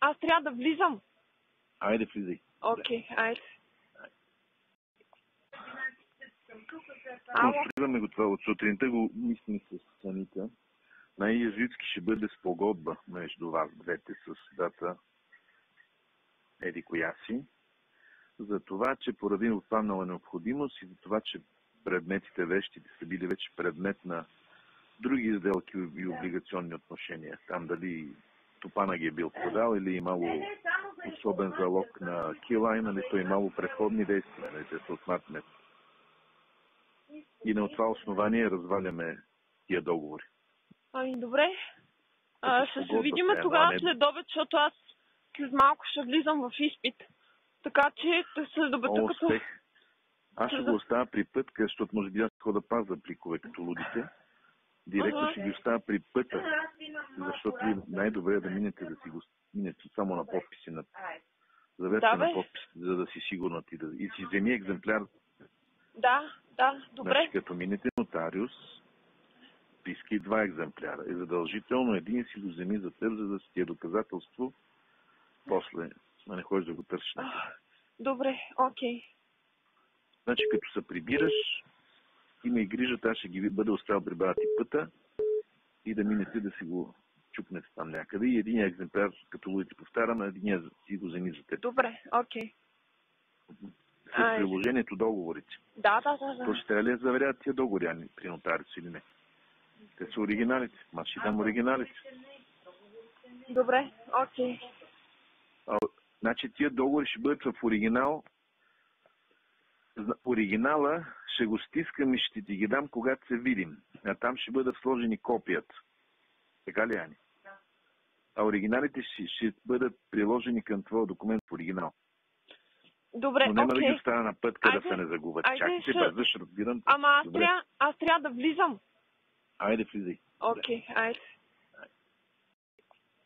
Аз трябва да влизам. Айде, влизай. Окей, айде. Конструираме го това. От сутринта го мислим с Анита. Най-язицки ще бъде спогодба между вас двете с дата еди коя си. За това, че поради отпаднала необходимост и за това, че предметите, вещите са били вече предмет на други сделки и облигационни отношения. Там дали Топана ги е бил продал или имало особен залог на Килайн, нали, то имало предходни действия, нали, те са от март месец. И на това основание разваляме тия договори. Ами добре. Ще се видим тогава след обед, защото аз след малко ще влизам в изпит. Така че след обеда като... Аз ще го оставя при пътка, защото може би аз хода паз за пликове като лудите. Директно ще ги оставя при пътя, защото най-добре е да минете минете само на подписи, на заверка на подписи, за да си сигурна ти и си вземи екземпляр. Да, добре. Значи като минете нотариус, иска и 2 екземпляра. Е задължително един си го вземи за теб, за да си ти е доказателство. После не ходиш да го търсиш. Добре, окей. Значи като се прибираш, има и грижа, аз ще ги бъде оставил при бара ти пъта и да минете да си го чукнете там някъде. И един екземпляр, като лудите повтарям, един си го вземи за теб. Добре, окей. С приложението договорите. Да. То ще трябва ли да заверяват тия договори при нотариус или не? Те са оригиналите. Аз ще дам оригиналите. Добре, окей. Значи тия договори ще бъдат в оригинал. Оригинала ще го стискам и ще ти ги дам, когато се видим. А там ще бъдат сложени копията. Така ли, Ани? Да. А оригиналите ще бъдат приложени към твоя документ в оригинал. Добре, но няма да ги оставя на път, да се не загубят. Чакайте, бързаш, разбирам. Ама аз трябва да влизам. Айде, влизай. Окей, айде.